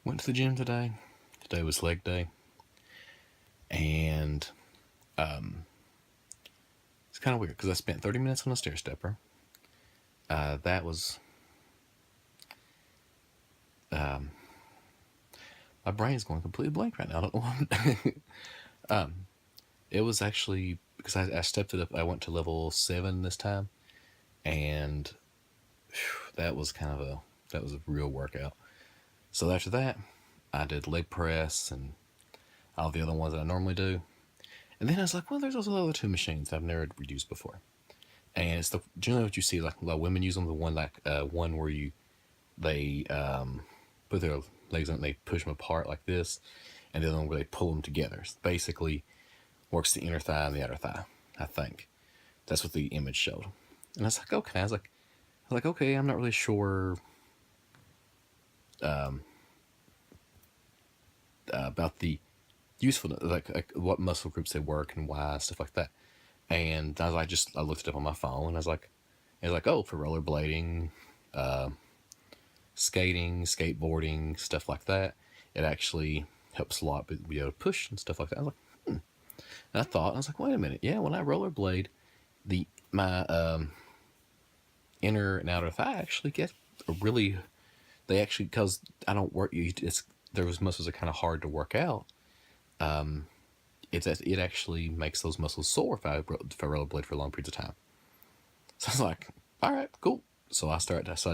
Went to the gym today. Today was leg day. And it's kind of weird because I spent 30 minutes on a stair stepper. That was. My brain's going completely blank right now. I don't know why. It was actually because I stepped it up. I went to level 7 this time. And that was a real workout. So after that, I did leg press and all the other ones that I normally do. And then I was like, well, there's also other two machines I've never used before. And it's generally what you see, like a lot of women use them. The one one where they put their legs on, they push them apart like this, and the other one where they pull them together. So basically, works the inner thigh and the outer thigh. I think that's what the image showed. And I was like, okay. I was like, okay. I'm not really sure about the usefulness, like what muscle groups they work and why, stuff like that. And I was like, I looked it up on my phone, and it was like, oh, for rollerblading, skating, skateboarding, stuff like that. It actually helps a lot, be able to push and stuff like that. I was like, And I was like, wait a minute, yeah, when I rollerblade, my inner and outer thigh actually get a really, they actually, because I don't work, those muscles are kind of hard to work out. It actually makes those muscles sore if I rollerblade for long periods of time. So I was like, all right, cool. So I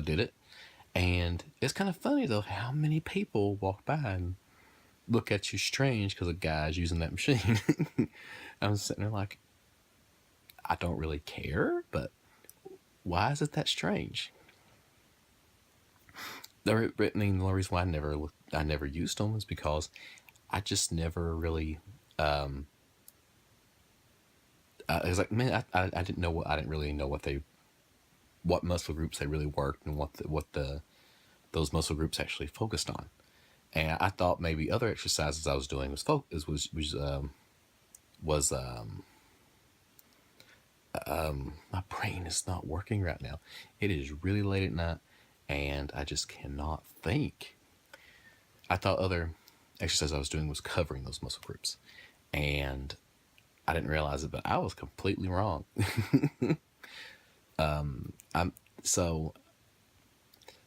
did it. And it's kind of funny though how many people walk by and look at you strange because a guy's using that machine. I'm sitting there like, I don't really care, but why is it that strange? The only reason why I never used them is because I just never really. I was like, man, I didn't know I didn't really know what muscle groups they really worked and what those muscle groups actually focused on. And I thought maybe other exercises I was doing was my brain is not working right now. It is really late at night, and I just cannot think. I thought other exercise I was doing was covering those muscle groups, and I didn't realize it, but I was completely wrong. I'm so.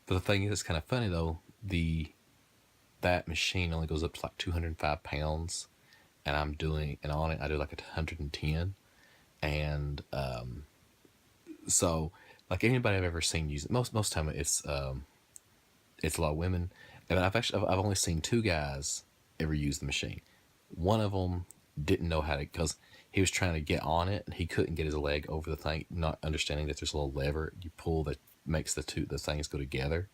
But the thing is, it's kind of funny though. That machine only goes up to like 205 pounds, and on it I do like 110, and so like anybody I've ever seen use it, most time it's a lot of women, and I've only seen two guys ever use the machine. One of them didn't know how to, because he was trying to get on it and he couldn't get his leg over the thing, not understanding that there's a little lever you pull that makes the things go together,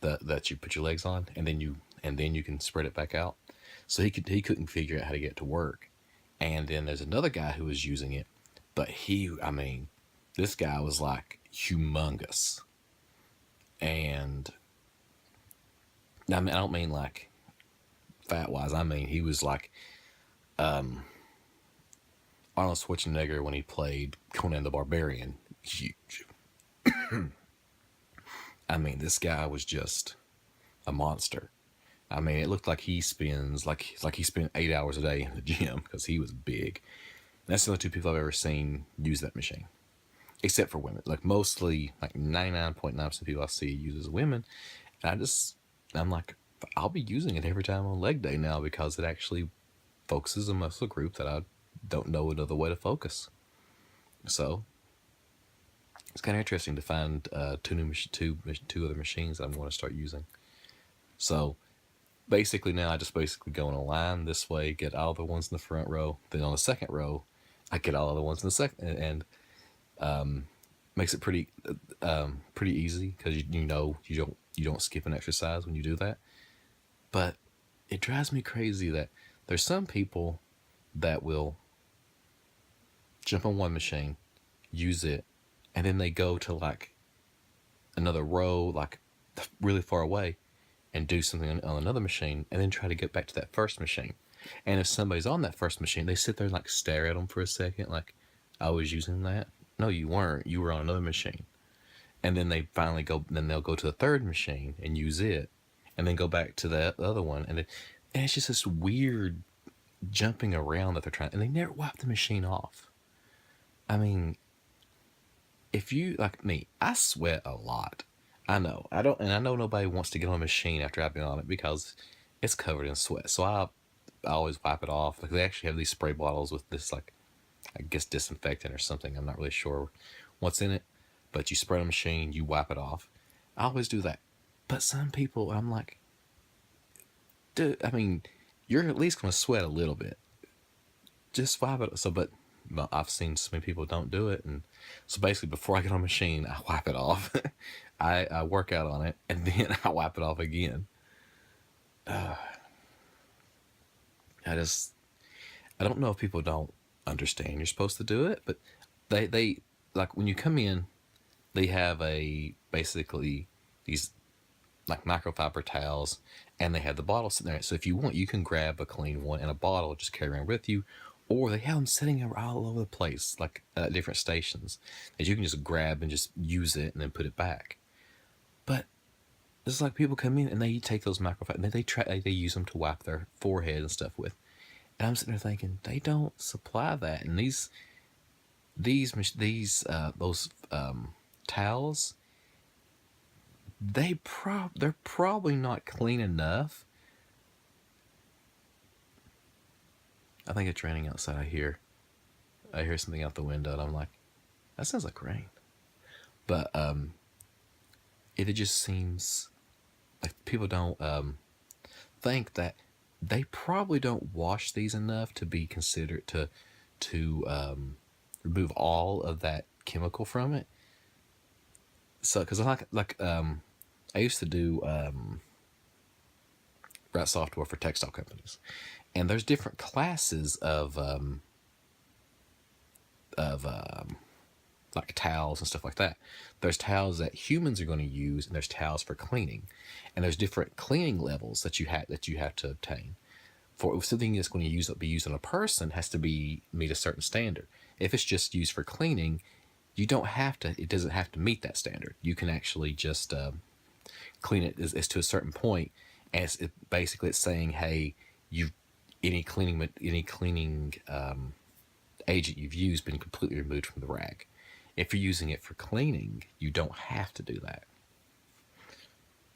that you put your legs on, and then you can spread it back out. So he couldn't figure out how to get it to work. And then there's another guy who was using it, but this guy was like humongous. And I don't mean like fat wise. I mean he was like Arnold Schwarzenegger when he played Conan the Barbarian. Huge. This guy was just a monster. It looked like he spent 8 hours a day in the gym because he was big. And that's the only two people I've ever seen use that machine, except for women. Like mostly, like 99.9% of people I see uses women. And I'm like, I'll be using it every time on leg day now because it actually focuses a muscle group that I don't know another way to focus. So it's kind of interesting to find two other machines I'm going to start using. So basically now I just go in a line this way, get all the ones in the front row. Then on the second row, I get all the ones in the second, and makes it pretty easy because you don't skip an exercise when you do that. But it drives me crazy that there's some people that will jump on one machine, use it, and then they go to like another row, like really far away, and do something on another machine, and then try to get back to that first machine. And if somebody's on that first machine, they sit there and like stare at them for a second, like, I was using that. No, you weren't. You were on another machine. And then they'll go to the third machine and use it. and then go back to the other one, and it's just this weird jumping around that they're trying, and they never wipe the machine off. I mean, if you like me, I sweat a lot. I know I don't, and I know nobody wants to get on a machine after I've been on it because it's covered in sweat. So I always wipe it off. Like they actually have these spray bottles with this, like, I guess disinfectant or something. I'm not really sure what's in it, but you spray the machine, you wipe it off. I always do that. But some people, I'm like, dude, I mean, you're at least gonna sweat a little bit. Just wipe it. So, but I've seen so many people don't do it, and so basically, before I get on a machine, I wipe it off. I work out on it, and then I wipe it off again. I just I don't know if people don't understand you're supposed to do it, but they like when you come in, they have a basically these like microfiber towels, and they have the bottle sitting there. So if you want, you can grab a clean one and a bottle, just carry around with you, or they have them sitting all over the place, like at different stations, that you can just grab and just use it and then put it back. But it's like people come in and they take those microfiber and they use them to wipe their forehead and stuff with. And I'm sitting there thinking they don't supply that, and those towels, they're probably not clean enough. I think it's raining outside. I hear something out the window, and I'm like, that sounds like rain. But it just seems like people don't think that they probably don't wash these enough to be considered to remove all of that chemical from it. So, because I used to do write software for textile companies, and there's different classes of like towels and stuff like that. There's towels that humans are going to use, and there's towels for cleaning, and there's different cleaning levels that you have to obtain. For something that's going to be used on a person has to meet a certain standard. If it's just used for cleaning, you don't have to. It doesn't have to meet that standard. You can actually just clean it as to a certain point, and basically it's saying, hey, any cleaning agent you've used been completely removed from the rag. If you're using it for cleaning, you don't have to do that.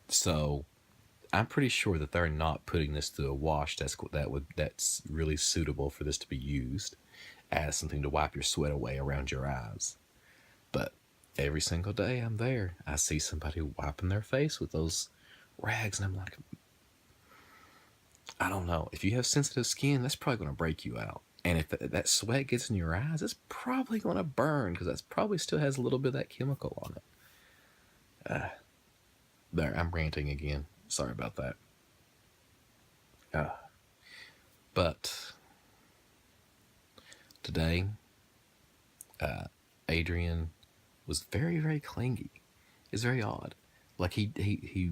So I'm pretty sure that they're not putting this through a wash that's really suitable for this to be used as something to wipe your sweat away around your eyes. But every single day I'm there, I see somebody wiping their face with those rags, and I'm like, I don't know. If you have sensitive skin, that's probably going to break you out. And if that sweat gets in your eyes, it's probably going to burn, because that probably still has a little bit of that chemical on it. There, I'm ranting again. Sorry about that. But today, Adrian was very, very clingy. It's very odd. Like he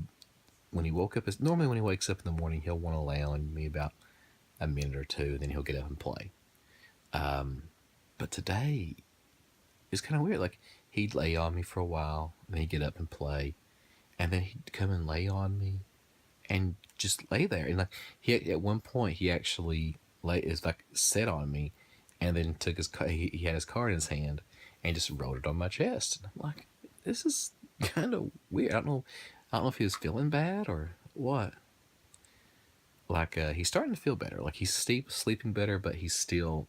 when he woke up, normally when he wakes up in the morning, he'll want to lay on me about a minute or two, then he'll get up and play. But today, it's kind of weird. Like, he'd lay on me for a while, and then he'd get up and play, and then he'd come and lay on me, and just lay there. And like, at one point, he actually sat on me, and then took he had his card in his hand, and just wrote it on my chest. And I'm like, this is kind of weird. I don't know if he was feeling bad or what. Like, he's starting to feel better. Like, he's sleeping better, but he's still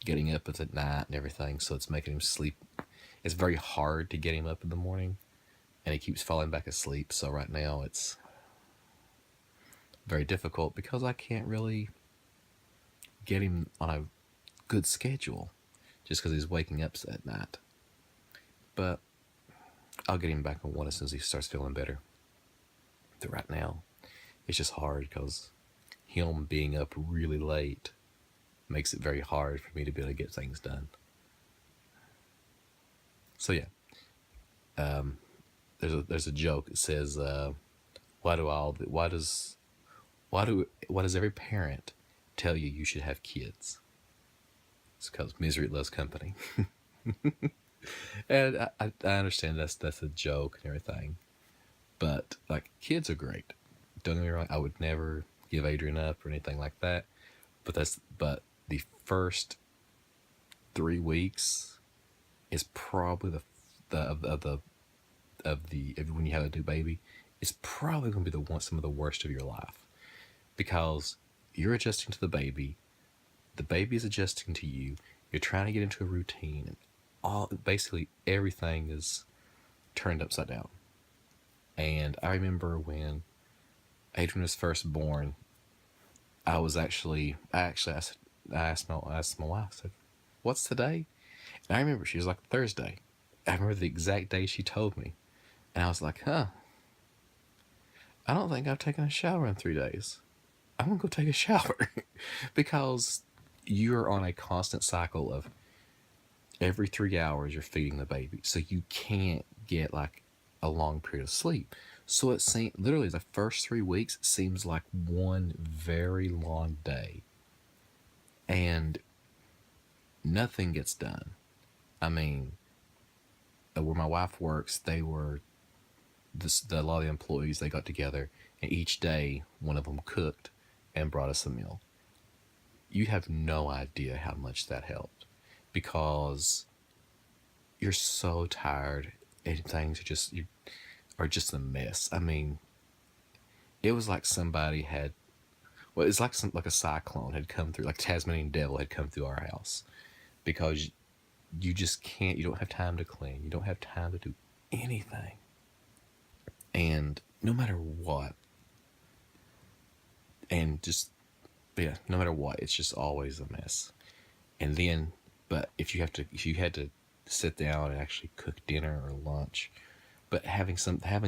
getting up at night and everything, so it's making him sleep. It's very hard to get him up in the morning, and he keeps falling back asleep. So right now it's very difficult because I can't really get him on a good schedule just because he's waking up at night. But I'll get him back on one as soon as he starts feeling better. But right now, it's just hard because him being up really late makes it very hard for me to be able to get things done. So yeah, there's a joke that says, why does every parent tell you should have kids? It's because misery loves company. And I understand that's a joke and everything, but like, kids are great. don't get me wrong, I would never give Adrian up or anything like that. But the first 3 weeks is probably the of the when you have a new baby, it's probably going to be some of the worst of your life, because you're adjusting to the baby is adjusting to you, you're trying to get into a routine, and basically everything is turned upside down. And I remember when Adrian was first born, I asked my wife, I said, "What's today?" And I remember she was like, "Thursday." I remember the exact day she told me, and I was like, "Huh, I don't think I've taken a shower in 3 days. I'm gonna go take a shower," because you're on a constant cycle of every 3 hours you're feeding the baby, so you can't get like a long period of sleep. So it seems literally the first 3 weeks seems like one very long day, and nothing gets done. I mean, where my wife works, a lot of the employees, they got together, and each day one of them cooked and brought us a meal. You have no idea how much that helped, because you're so tired and things are just a mess. I mean, it was like somebody had, well, it's like a cyclone had come through, like Tasmanian devil had come through our house, because you just can't, you don't have time to clean, you don't have time to do anything. And no matter what, and just, yeah, no matter what, it's just always a mess. And then, but if you had to sit down and actually cook dinner or lunch, but having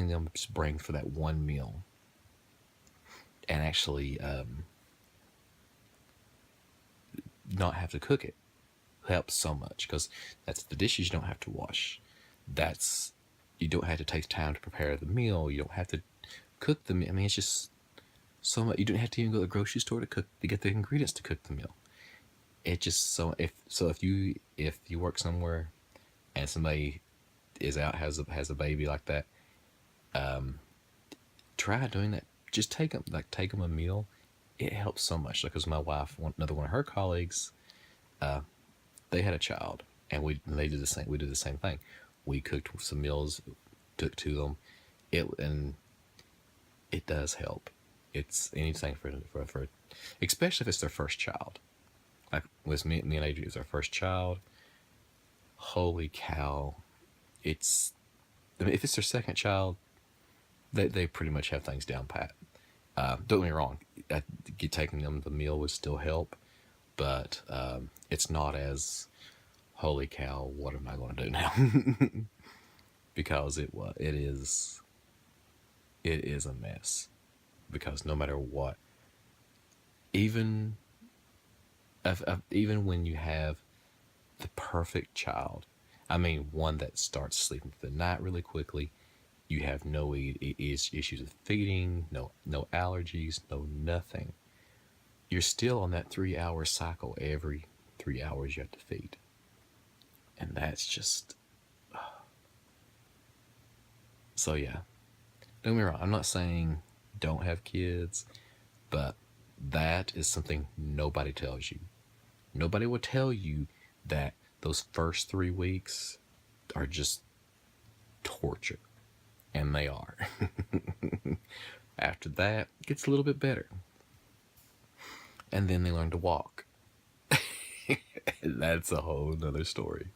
them just bring for that one meal, and actually not have to cook it, helps so much, because that's the dishes you don't have to wash. You don't have to take time to prepare the meal. You don't have to cook the meal. I mean, it's just so much. You don't have to even go to the grocery store to get the ingredients to cook the meal. It just if you work somewhere and somebody is out, has a baby like that, try doing that. Just take them a meal. It helps so much. Because my wife, another one of her colleagues, they had a child, and they did the same. We did the same thing. We cooked some meals, took to them. It does help. It's anything for especially if it's their first child. Like with me and Adrian, it was our first child. Holy cow! I mean, if it's their second child, they pretty much have things down pat. Don't get me wrong, taking them the meal would still help, but it's not as, holy cow, what am I going to do now? Because it is a mess. Because no matter what, even when you have the perfect child, I mean, one that starts sleeping through the night really quickly, you have no issues with feeding, no allergies, no nothing. You're still on that 3-hour cycle. Every 3 hours you have to feed. And that's just... So yeah, don't get me wrong, I'm not saying don't have kids, but that is something nobody tells you. Nobody will tell you that those first 3 weeks are just torture. And they are. After that, it gets a little bit better. And then they learn to walk. That's a whole nother story.